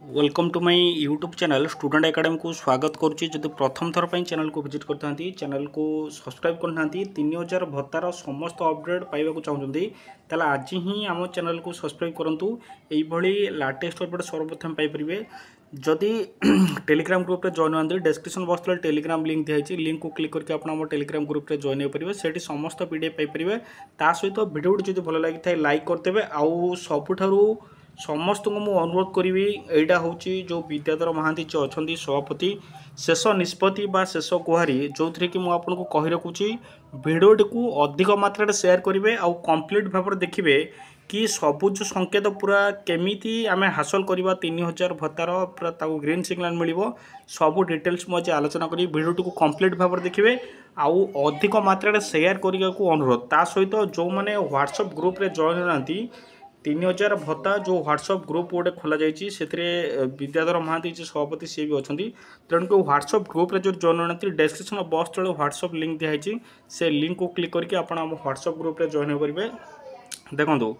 Welcome to my YouTube channel Student Academy को स्वागत करुच्ची। जब प्रथम थर पर चैनल को विजिट करता चैनल को सब्सक्राइब करना 3000 भत्तार समस्त अपडेट पाइबा चाहते तेल आज ही आम चैनल को सब्सक्राइब करूँ। यही लाटेस्ट अपडेट सर्वप्रथम पाइपर। जदि टेलीग्राम ग्रुप में जॉइन हुआ डिस्क्रिप्शन बॉक्स तले टेलीग्राम लिंक दिखाई लिंक को क्लिक करके आप टेलीग्राम ग्रुप में जॉइन हो पारे। से समस्त पीडीएफ पाइपर। ता सहित भिडियोटी जो भल लगी लाइक करदे। आउ सबुठारु समस्त को मुझे अनुरोध करी यहाँ हूँ जो विद्याधर महांती जो अच्छा सभापति शेष निष्पत्ति बा शेष गुहारी जो थी कि मुझे कही रखुची भिडियोटी को अधिक मात्रा शेयर करेंगे आउ कंप्लीट भाव में देखिए कि सबुज संकेत पूरा केमी आम हासिल करवा 3000 भत्तार पूरा ग्रीन सिग्नल मिल सबू डिटेल्स मुझे आलोचना करी भिडियोटी को कंप्लीट भाव में देखिए आउ अधिक मात्रा शेयर करने को अनुरोध। ता सहित जो मैंने व्हाट्सएप ग्रुप रे जॉइन होती 3000 भत्ता जो व्हाट्सएप ग्रुप गोटे खोल जाए विद्याधर महांती जो सभापति सी भी अच्छा तेणुक व्हाट्सएप ग्रुप रे जो जॉइन होती डिस्क्रिप्शन बॉक्स तले व्हाट्सएप लिंक दिखाई से लिंक को क्लिक करके आप व्हाट्सएप ग्रुप रे जॉइन हो पारे। देखो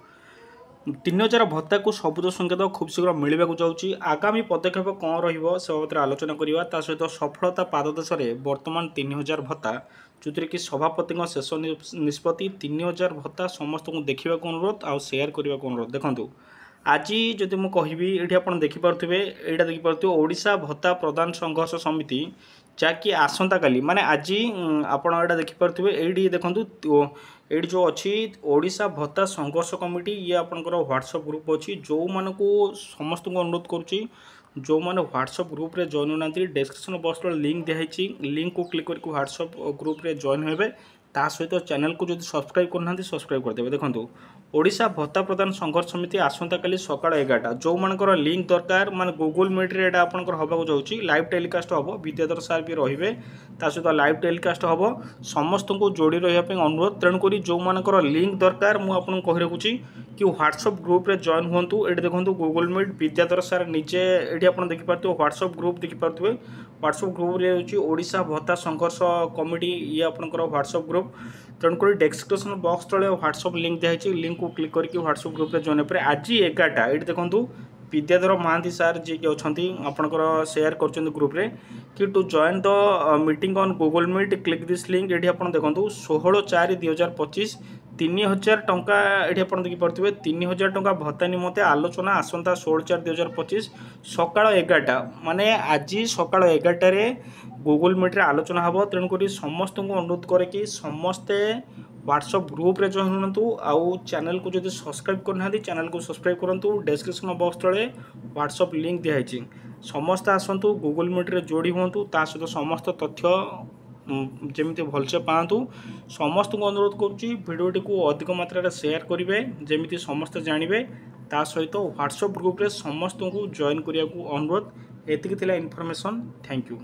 3000 भत्ता को सबुज संकेत खूब शीघ्र मिलवा जाऊँगी। आगामी पदक्षेप कौन रही बाबद आलोचना करवा। ता सहित सफलता पाददेश बर्तमान 3000 भत्ता जो कि सभापति शेष निष्पत्ति 3000 भत्ता समस्त को देखा अनुरोध आ सेयार करने को अनुरोध। देखो आज जदि मुझे कहबी ये आप देखिपे यहाँ देखिपे ओडिशा भत्ता प्रदान संघर्ष समिति जहाँकि आसंता काली माने आज आपड़ा देखिपे ये देखो ये जो अच्छी ओडिशा भत्ता संघर्ष कमिटी ये आपंकर व्हाट्सएप ग्रुप अच्छी जो मानक समस्त को अनुरोध करुच्ची जो मैंने व्हाट्सएप ग्रुप रे जॉइन होना डिस्क्रिप्शन बॉक्स लिंक दिखाई लिंक को क्लिक करके व्हाट्सएप ग्रुप रे जॉइन होबे। ता सहित चैनल को जो सब्सक्राइब करना सब्सक्राइब करदे। देखो ओडिशा भत्ता प्रदान संघर्ष समिति आसंता काली सकाळ 11टा जो मानकर लिंक दरकार माने गूगल मीट रे एटा आपनकर होबाको जाउची लाइव टेलीकास्ट होबो विद्याधर सार भी रहिबे। ता सहित लाइव टेलीकास्ट होबो समस्त को जोड़ी रहिया पे अनुरोध। तेणु करी जो मानकर लिंक दरकार मु आपन कहि रखुची कि व्हाट्सएप ग्रुप रे जॉइन हुंतु। एटी देखंतु गूगल मीट विद्याधर सार नीचे एटी आपन देखि पारथु व्हाट्सएप ग्रुप देखि पारथुवे। व्हाट्सएप ग्रुप रे होची ओडिशा भत्ता संघर्ष कमिटी ये आपनकर व्हाट्सएप ग्रुप। तेणुक डिस्क्रिप्शन बॉक्स तले व्हाट्सएप लिंक दिखाई लिंक को क्लिक करके व्हाट्सएप ग्रुप रे जॉइन हो पारे। आज 11टा ये देखो विद्याधर महांती सार जी के अच्छा आपंकर सेयार कर ग्रुप रे कि to join the meeting on Google Meet click this link. ये आप देखो 16/4/2025 3000 टंका ये आप देखिपे 3000 टंका भत्ता निमंते आलोचना आसंता 16/4/2025 सकाळ 11टा माने आज सकाळ 11टारे गूगल मीट रे आलोचना हम। तेणुक समस्त को अनुरोध करे कि समस्ते व्हाट्सएप ग्रुप रे जॉइन हूँ आउ चैनल को जो सब्सक्राइब करना चैनल को सब्सक्राइब करूँ। डिस्क्रिप्शन बॉक्स तले व्हाट्सएप लिंक दिखाई समस्त आसतु गूगल मीट रे जोड़ी हूँ। ता सहित समस्त तथ्य जमी भलसे पातु समस्त को अनुरोध करुच्ची भिडियोटी को अधिक मात्रा शेयर करेंगे जमी समस्त जानवे। ता सहित व्हाट्सएप ग्रुप रे समस्त को जॉइन करने को अनुरोध। एतिक थिला इनफॉरमेशन। Thank you.